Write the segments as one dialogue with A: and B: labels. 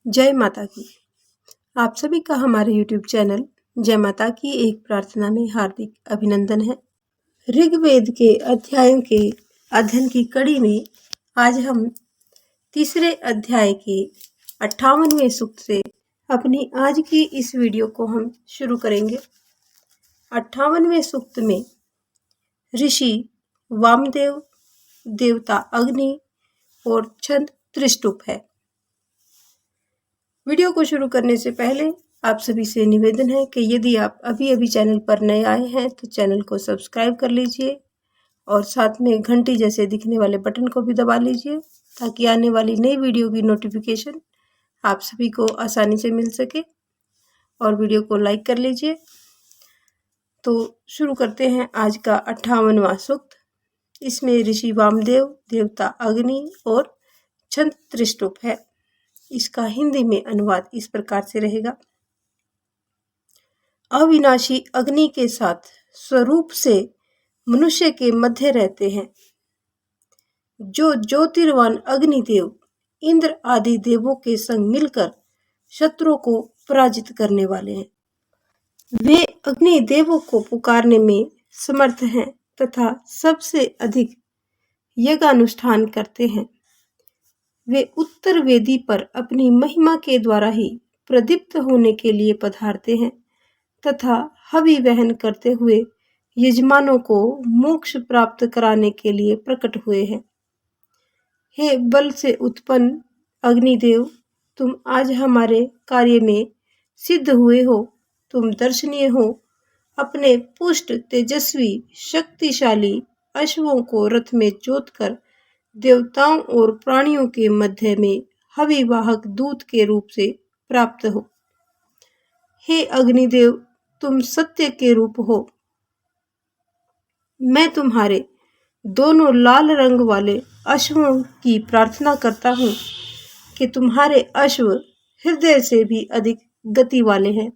A: जय माता की। आप सभी का हमारे YouTube चैनल जय माता की एक प्रार्थना में हार्दिक अभिनंदन है। ऋग्वेद के अध्यायों के अध्ययन की कड़ी में आज हम तीसरे अध्याय के 58वें सूक्त से अपनी आज की इस वीडियो को हम शुरू करेंगे। 58वें सूक्त में ऋषि वामदेव, देवता अग्नि और छंद त्रिष्टुप है। वीडियो को शुरू करने से पहले आप सभी से निवेदन है कि यदि आप अभी चैनल पर नए आए हैं तो चैनल को सब्सक्राइब कर लीजिए और साथ में घंटी जैसे दिखने वाले बटन को भी दबा लीजिए ताकि आने वाली नई वीडियो की नोटिफिकेशन आप सभी को आसानी से मिल सके। और वीडियो को लाइक कर लीजिए। तो शुरू करते हैं आज का 58वां सूक्त। इसमें ऋषि वामदेव, देवता अग्नि और छंद त्रिष्टुप है। इसका हिंदी में अनुवाद इस प्रकार से रहेगा। अविनाशी अग्नि के साथ स्वरूप से मनुष्य के मध्य रहते हैं। जो ज्योतिर्वान अग्निदेव इंद्र आदि देवों के संग मिलकर शत्रुओं को पराजित करने वाले हैं। वे अग्नि देवों को पुकारने में समर्थ हैं तथा सबसे अधिक यज्ञानुष्ठान करते हैं। वे उत्तर वेदी पर अपनी महिमा के द्वारा ही प्रदीप्त होने के लिए पधारते हैं तथा हवि वहन करते हुए यजमानों को मोक्ष प्राप्त कराने के लिए प्रकट हुए हैं। हे बल से उत्पन्न अग्निदेव, तुम आज हमारे कार्य में सिद्ध हुए हो। तुम दर्शनीय हो। अपने पुष्ट तेजस्वी शक्तिशाली अश्वों को रथ में जोतकर देवताओं और प्राणियों के मध्य में हविवाहक दूत के रूप से प्राप्त हो। हे अग्निदेव, तुम सत्य के रूप हो। मैं तुम्हारे दोनों लाल रंग वाले अश्वों की प्रार्थना करता हूँ कि तुम्हारे अश्व हृदय से भी अधिक गति वाले हैं।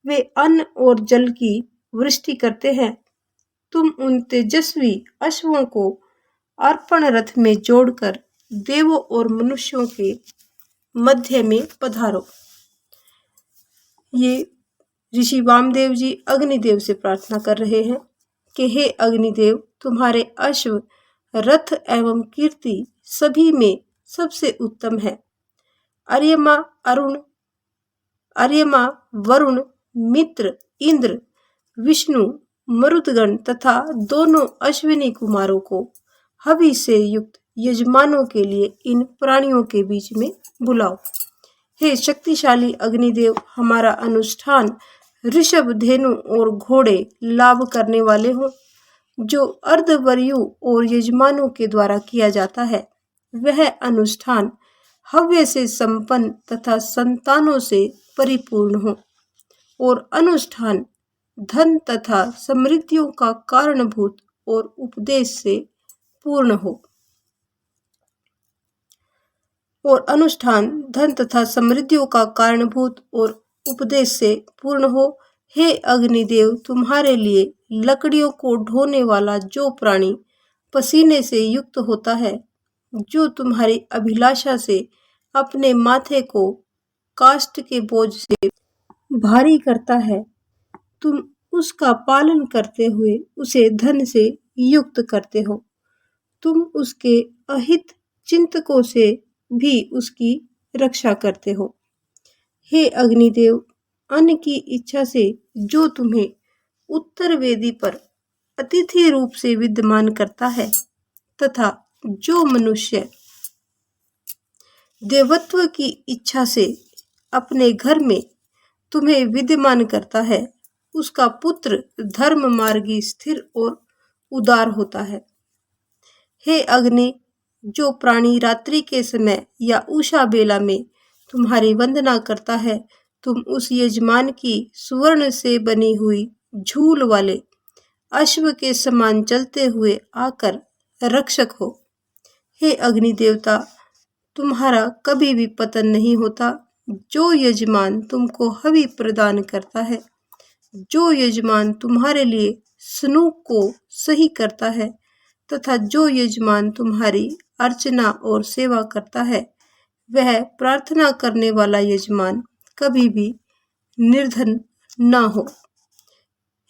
A: वे अन्न और जल की वृष्टि करते हैं। तुम उन तेजस्वी अश्वों को अर्पण रथ में जोड़कर देवों और मनुष्यों के मध्य में पधारो। ये ऋषि वामदेव जी अग्निदेव से प्रार्थना कर रहे हैं कि हे अग्निदेव, तुम्हारे अश्व, रथ एवं कीर्ति सभी में सबसे उत्तम है। अर्यमा, वरुण, मित्र, इंद्र, विष्णु, मरुदगण तथा दोनों अश्विनी कुमारों को हवि से युक्त यजमानों के लिए इन प्राणियों के बीच में बुलाओ। हे शक्तिशाली अग्निदेव, हमारा अनुष्ठान ऋषभ, धेनु और घोड़े लाभ करने वाले हों। जो अर्धवर्यु और यजमानों के द्वारा किया जाता है वह अनुष्ठान हव्य से संपन्न तथा संतानों से परिपूर्ण हो और अनुष्ठान धन तथा समृद्धियों का कारणभूत और उपदेश से पूर्ण हो। और अनुष्ठान धन तथा समृद्धियों का कारणभूत और उपदेश से पूर्ण हो। हे अग्निदेव, तुम्हारे लिए लकड़ियों को ढोने वाला जो प्राणी पसीने से युक्त होता है, जो तुम्हारी अभिलाषा से अपने माथे को काष्ठ के बोझ से भारी करता है, तुम उसका पालन करते हुए उसे धन से युक्त करते हो। तुम उसके अहित चिंतकों से भी उसकी रक्षा करते हो। हे अग्निदेव, अन्न की इच्छा से जो तुम्हें उत्तर वेदी पर अतिथि रूप से विद्यमान करता है तथा जो मनुष्य देवत्व की इच्छा से अपने घर में तुम्हें विद्यमान करता है, उसका पुत्र धर्म मार्गी, स्थिर और उदार होता है। हे अग्नि, जो प्राणी रात्रि के समय या उषा बेला में तुम्हारी वंदना करता है, तुम उस यजमान की सुवर्ण से बनी हुई झूल वाले अश्व के समान चलते हुए आकर रक्षक हो। हे अग्नि देवता, तुम्हारा कभी भी पतन नहीं होता। जो यजमान तुमको हवि प्रदान करता है, जो यजमान तुम्हारे लिए स्नूक को सही करता है तथा जो यजमान तुम्हारी अर्चना और सेवा करता है, वह प्रार्थना करने वाला यजमान कभी भी निर्धन न हो।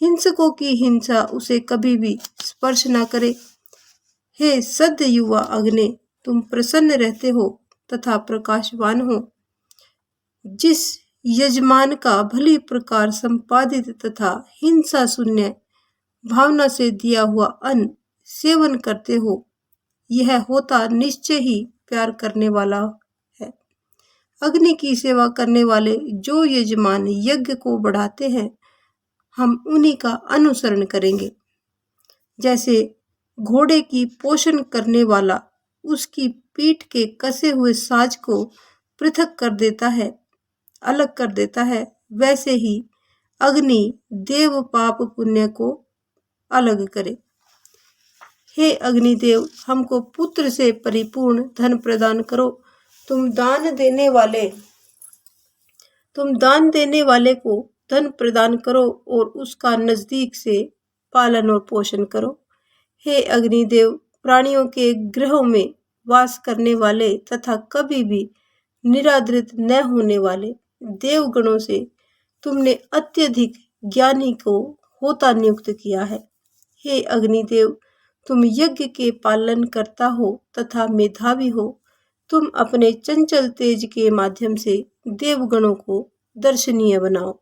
A: हिंसकों की हिंसा उसे कभी भी स्पर्श न करे। हे सद्य युवा अग्नि, तुम प्रसन्न रहते हो तथा प्रकाशवान हो। जिस यजमान का भली प्रकार संपादित तथा हिंसा शून्य भावना से दिया हुआ अन्न सेवन करते हो, यह होता निश्चय ही प्यार करने वाला है। अग्नि की सेवा करने वाले जो यजमान यज्ञ को बढ़ाते हैं, हम उन्हीं का अनुसरण करेंगे। जैसे घोड़े की पोषण करने वाला उसकी पीठ के कसे हुए साज को पृथक कर देता है, अलग कर देता है, वैसे ही अग्नि देव पाप पुण्य को अलग करे। हे अग्निदेव, हमको पुत्र से परिपूर्ण धन प्रदान करो। तुम दान देने वाले को धन प्रदान करो और उसका नजदीक से पालन और पोषण करो। हे अग्निदेव, प्राणियों के गृहों में वास करने वाले तथा कभी भी निरादृत न होने वाले देवगणों से तुमने अत्यधिक ज्ञानी को होता नियुक्त किया है। हे अग्निदेव, तुम यज्ञ के पालन करता हो तथा मेधावी हो। तुम अपने चंचल तेज के माध्यम से देवगणों को दर्शनीय बनाओ।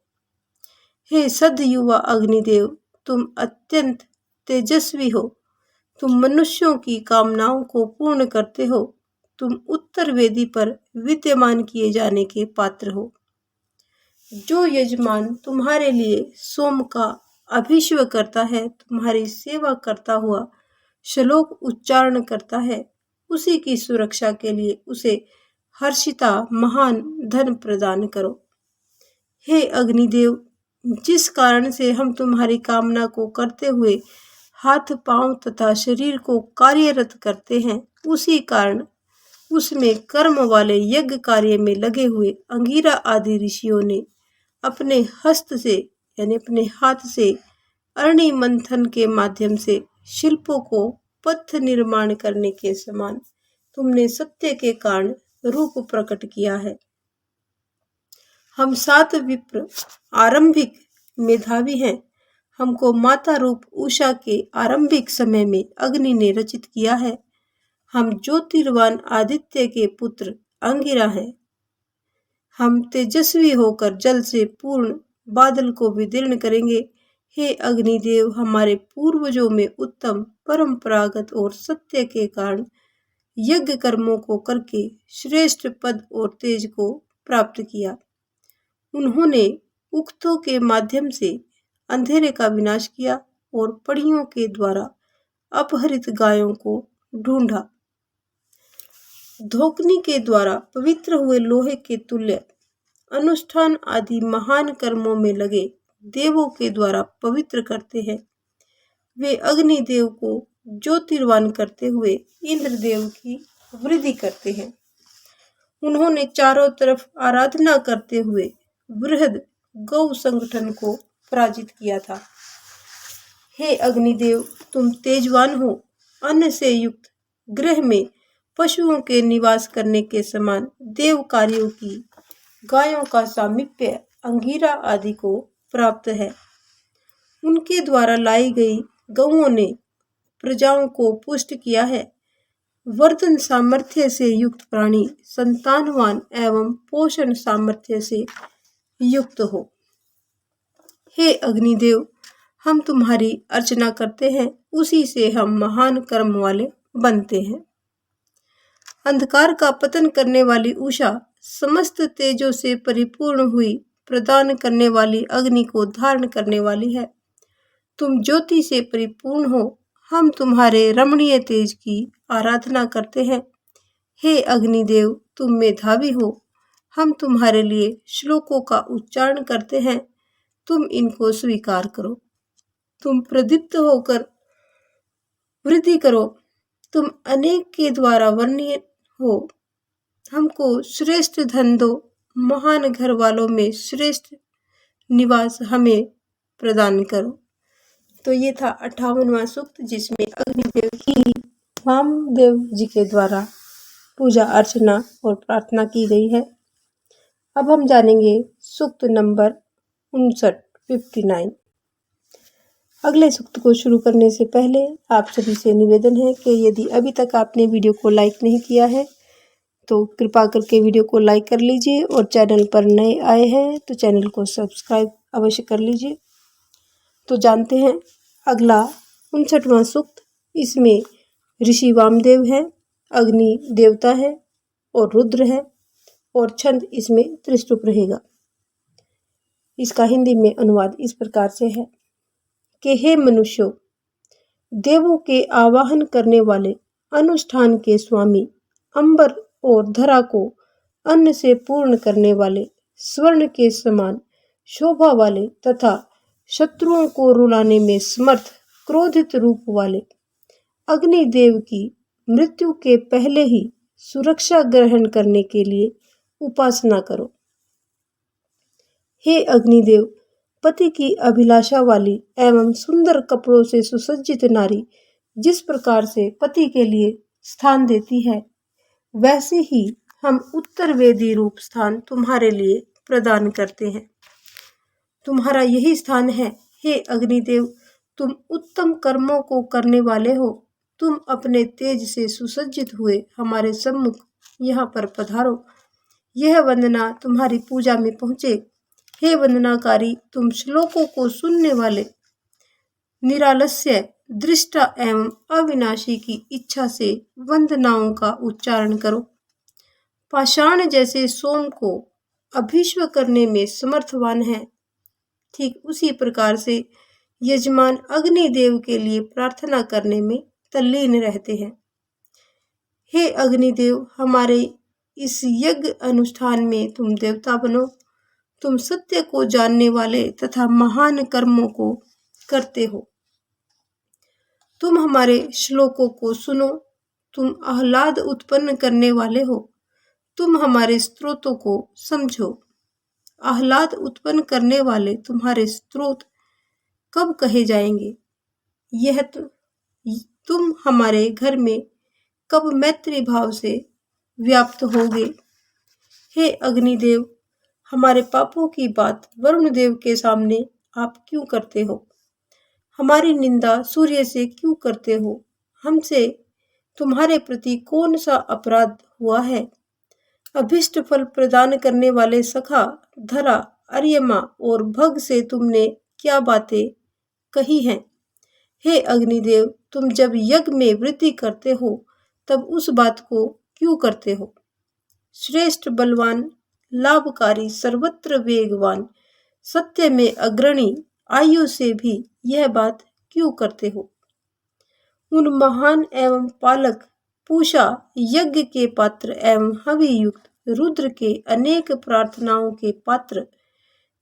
A: हे सद्य युवा अग्निदेव, तुम अत्यंत तेजस्वी हो। तुम मनुष्यों की कामनाओं को पूर्ण करते हो। तुम उत्तर वेदी पर विद्यमान किए जाने के पात्र हो। जो यजमान तुम्हारे लिए सोम का अभिषेक करता है, तुम्हारी सेवा करता हुआ श्लोक उच्चारण करता है, उसी की सुरक्षा के लिए उसे हर्षिता महान धन प्रदान करो। हे अग्निदेव, जिस कारण से हम तुम्हारी कामना को करते हुए हाथ पांव तथा शरीर को कार्यरत करते हैं, उसी कारण उसमें कर्म वाले यज्ञ कार्य में लगे हुए अंगिरा आदि ऋषियों ने अपने हस्त से यानी अपने हाथ से अरणि मंथन के माध्यम से शिल्पों को पथ निर्माण करने के समान तुमने सत्य के कारण रूप प्रकट किया है। हम 7 विप्र आरंभिक मेधावी हैं। हमको माता रूप उषा के आरंभिक समय में अग्नि ने रचित किया है। हम ज्योतिर्वान आदित्य के पुत्र अंगिरा हैं। हम तेजस्वी होकर जल से पूर्ण बादल को विदीर्ण करेंगे। हे अग्निदेव, हमारे पूर्वजों में उत्तम परंपरागत और सत्य के कारण यज्ञ कर्मों को करके श्रेष्ठ पद और तेज को प्राप्त किया। उन्होंने उक्तों के माध्यम से अंधेरे का विनाश किया और पढ़ियों के द्वारा अपहरित गायों को ढूंढा। धोकनी के द्वारा पवित्र हुए लोहे के तुल्य अनुष्ठान आदि महान कर्मों में लगे देवों के द्वारा पवित्र करते हैं। वे अग्निदेव को ज्योतिर्वान करते हुए इंद्रदेव की वृद्धि करते हैं। उन्होंने चारों तरफ आराधना करते हुए बृहद गौ संगठन को पराजित किया था। हे अग्निदेव, तुम तेजवान हो। अन्न से युक्त गृह में पशुओं के निवास करने के समान देव कार्यों की गायों का सामीप्य अंगिरा आदि को प्राप्त है। उनके द्वारा लाई गई गौओं ने प्रजाओं को पुष्ट किया है। वर्धन सामर्थ्य से युक्त प्राणी संतानवान एवं पोषण सामर्थ्य से युक्त हो। हे अग्निदेव, हम तुम्हारी अर्चना करते हैं, उसी से हम महान कर्म वाले बनते हैं। अंधकार का पतन करने वाली उषा समस्त तेजों से परिपूर्ण हुई प्रदान करने वाली अग्नि को धारण करने वाली है। तुम ज्योति से परिपूर्ण हो। हम तुम्हारे रमणीय तेज की आराधना करते हैं। हे अग्निदेव, तुम मेधावी हो। हम तुम्हारे लिए श्लोकों का उच्चारण करते हैं। तुम इनको स्वीकार करो। तुम प्रदीप्त होकर वृद्धि करो। तुम अनेक के द्वारा वर्णीय हो। हमको श्रेष्ठ धन दो। महान घर वालों में श्रेष्ठ निवास हमें प्रदान करो। तो ये था 58वां सूक्त, जिसमें अग्निदेव की वामदेव जी के द्वारा पूजा अर्चना और प्रार्थना की गई है। अब हम जानेंगे सूक्त नंबर 59। अगले सूक्त को शुरू करने से पहले आप सभी से निवेदन है कि यदि अभी तक आपने वीडियो को लाइक नहीं किया है तो कृपा करके वीडियो को लाइक कर लीजिए और चैनल पर नए आए हैं तो चैनल को सब्सक्राइब अवश्य कर लीजिए। तो जानते हैं अगला 59वां सूक्त। इसमें ऋषि वामदेव है, अग्नि देवता है और रुद्र है और छंद इसमें त्रिस्तुप रहेगा। इसका हिंदी में अनुवाद इस प्रकार से है कि हे मनुष्यों, देवों के आवाहन करने वाले, अनुष्ठान के स्वामी, अंबर और धरा को अन्न से पूर्ण करने वाले, स्वर्ण के समान शोभा वाले तथा शत्रुओं को रुलाने में समर्थ क्रोधित रूप वाले अग्निदेव की मृत्यु के पहले ही सुरक्षा ग्रहण करने के लिए उपासना करो। हे अग्निदेव, पति की अभिलाषा वाली एवं सुंदर कपड़ों से सुसज्जित नारी जिस प्रकार से पति के लिए स्थान देती है, वैसे ही हम उत्तर वेदी रूप स्थान तुम्हारे लिए प्रदान करते हैं। तुम्हारा यही स्थान है। हे अग्निदेव, तुम उत्तम कर्मों को करने वाले हो। तुम अपने तेज से सुसज्जित हुए हमारे सम्मुख यहाँ पर पधारो। यह वंदना तुम्हारी पूजा में पहुँचे। हे वंदनाकारी, तुम श्लोकों को सुनने वाले, निरालस्य, दृष्टा एवं अविनाशी की इच्छा से वंदनाओं का उच्चारण करो। पाषाण जैसे सोम को अभीष्व करने में समर्थवान है, ठीक उसी प्रकार से यजमान अग्निदेव के लिए प्रार्थना करने में तल्लीन रहते हैं। हे अग्निदेव, हमारे इस यज्ञ अनुष्ठान में तुम देवता बनो। तुम सत्य को जानने वाले तथा महान कर्मों को करते हो। तुम हमारे श्लोकों को सुनो। तुम आह्लाद उत्पन्न करने वाले हो। तुम हमारे स्तोत्रों को समझो। आह्लाद उत्पन्न करने वाले तुम्हारे स्तोत्र कब कहे जाएंगे? यह तुम हमारे घर में कब मैत्री भाव से व्याप्त होगे? हे अग्निदेव, हमारे पापों की बात वरुण देव के सामने आप क्यों करते हो? हमारी निंदा सूर्य से क्यों करते हो? हमसे तुम्हारे प्रति कौन सा अपराध हुआ है? अभिष्ट फल प्रदान करने वाले सखा, धरा, अर्यमा और भग से तुमने क्या बातें कही हैं? हे अग्निदेव, तुम जब यज्ञ में वृद्धि करते हो तब उस बात को क्यों करते हो? श्रेष्ठ, बलवान, लाभकारी, सर्वत्र वेगवान, सत्य में अग्रणी, आयु से भी यह बात क्यों करते हो? उन महान एवं पालक, पूषा, यज्ञ के पात्र एवं हवि युक्त रुद्र के अनेक प्रार्थनाओं के पात्र,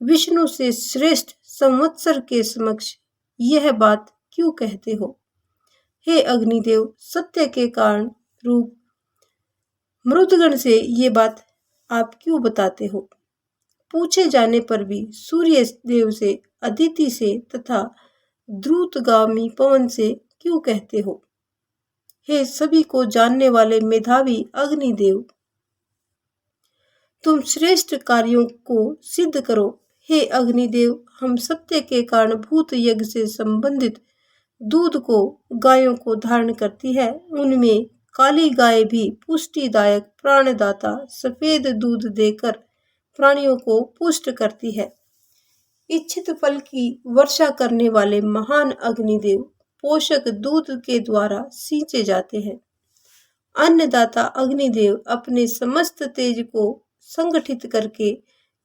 A: विष्णु से श्रेष्ठ संवत्सर के समक्ष यह बात क्यों कहते हो? हे अग्निदेव, सत्य के कारण रूप मृदगण से ये बात आप क्यों बताते हो? पूछे जाने पर भी सूर्य देव से, अदिति से तथा द्रुतगामी पवन से क्यों कहते हो? हे सभी को जानने वाले मेधावी अग्निदेव, तुम श्रेष्ठ कार्यों को सिद्ध करो। हे अग्निदेव, हम सत्य के कारण भूत यज्ञ से संबंधित दूध को गायों को धारण करती है। उनमें काली गाय भी पुष्टिदायक प्राणदाता सफेद दूध देकर प्राणियों को पुष्ट करती है। इच्छित फल की वर्षा करने वाले महान अग्निदेव पोषक दूध के द्वारा सींचे जाते हैं। अन्नदाता अग्निदेव अपने समस्त तेज को संगठित करके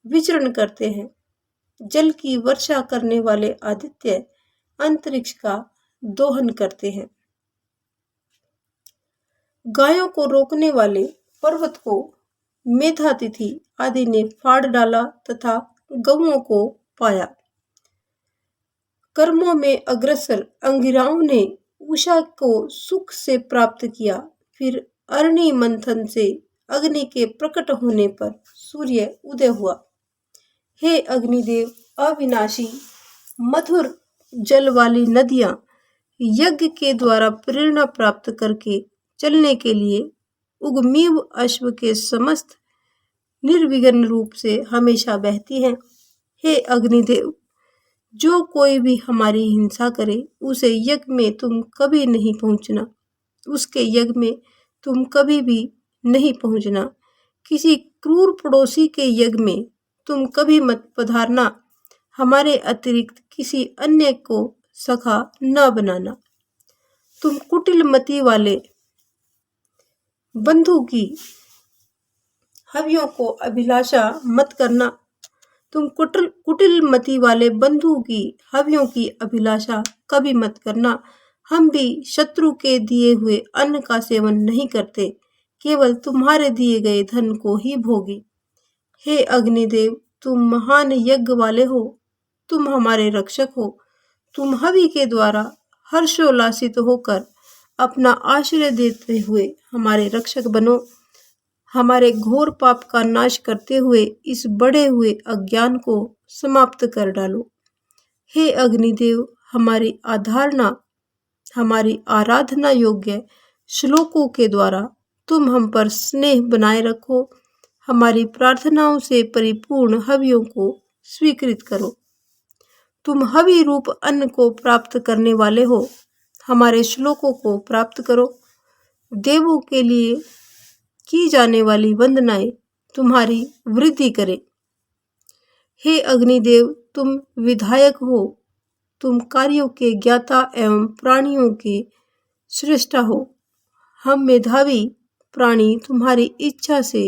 A: विचरण करते हैं। जल की वर्षा करने वाले आदित्य अंतरिक्ष का दोहन करते हैं। गायों को रोकने वाले पर्वत को मेधातिथि आदि ने फाड़ डाला तथा गौओं को पाया। कर्मों में अग्रसर अंगिराओं ने उषा को सुख से प्राप्त किया। फिर अरणि मंथन से अग्नि के प्रकट होने पर सूर्य उदय हुआ। हे अग्निदेव अविनाशी, मधुर जल वाली नदियां यज्ञ के द्वारा प्रेरणा प्राप्त करके चलने के लिए उगमीव अश्व के समस्त निर्विघ्न रूप से हमेशा बहती हैं। हे अग्निदेव, जो कोई भी हमारी हिंसा करे उसे यज्ञ में तुम कभी नहीं पहुंचना, उसके यज्ञ में तुम कभी भी नहीं पहुंचना। किसी क्रूर पड़ोसी के यज्ञ में तुम कभी मत पधारना। हमारे अतिरिक्त किसी अन्य को सखा न बनाना। तुम कुटिल मति वाले बंधु की हवियों को अभिलाषा मत करना। तुम कुटिल मति वाले बंधु की हवियों की अभिलाषा कभी मत करना। हम भी शत्रु के दिए हुए अन्न का सेवन नहीं करते, केवल तुम्हारे दिए गए धन को ही भोगी। हे अग्निदेव, तुम महान यज्ञ वाले हो, तुम हमारे रक्षक हो। तुम हवि के द्वारा हर्षोल्लासित होकर अपना आश्रय देते हुए हमारे रक्षक बनो। हमारे घोर पाप का नाश करते हुए इस बढ़े हुए अज्ञान को समाप्त कर डालो। हे अग्निदेव, हमारी आराधना योग्य श्लोकों के द्वारा तुम हम पर स्नेह बनाए रखो। हमारी प्रार्थनाओं से परिपूर्ण हवियों को स्वीकृत करो। तुम हवि रूप अन्न को प्राप्त करने वाले हो, हमारे श्लोकों को प्राप्त करो। देवों के लिए की जाने वाली वंदनाएं तुम्हारी वृद्धि करें। हे अग्निदेव, तुम विधायक हो, तुम कार्यों के ज्ञाता एवं प्राणियों के सृष्टा हो। हम मेधावी प्राणी तुम्हारी इच्छा से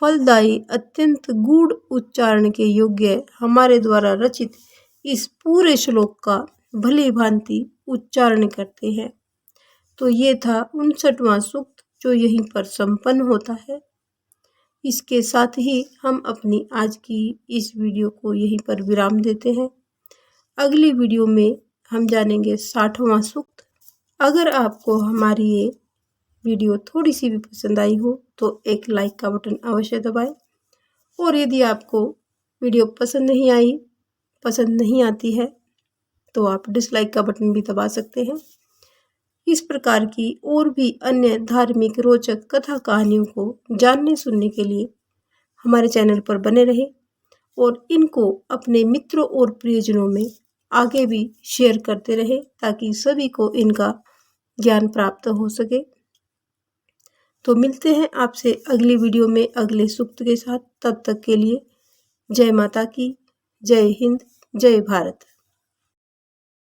A: फलदायी अत्यंत गूढ़ उच्चारण के योग्य हमारे द्वारा रचित इस पूरे श्लोक का भली भांति उच्चारण करते हैं। तो ये था 59वां सूक्त जो यहीं पर संपन्न होता है। इसके साथ ही हम अपनी आज की इस वीडियो को यहीं पर विराम देते हैं। अगली वीडियो में हम जानेंगे 60वां सूक्त। अगर आपको हमारी ये वीडियो थोड़ी सी भी पसंद आई हो तो एक लाइक का बटन अवश्य दबाएं, और यदि आपको वीडियो पसंद नहीं आती है तो आप डिसलाइक का बटन भी दबा सकते हैं। इस प्रकार की और भी अन्य धार्मिक रोचक कथा कहानियों को जानने सुनने के लिए हमारे चैनल पर बने रहे और इनको अपने मित्रों और प्रियजनों में आगे भी शेयर करते रहे ताकि सभी को इनका ज्ञान प्राप्त हो सके। तो मिलते हैं आपसे अगली वीडियो में अगले सूक्त के साथ। तब तक के लिए जय माता की, जय हिंद, जय भारत।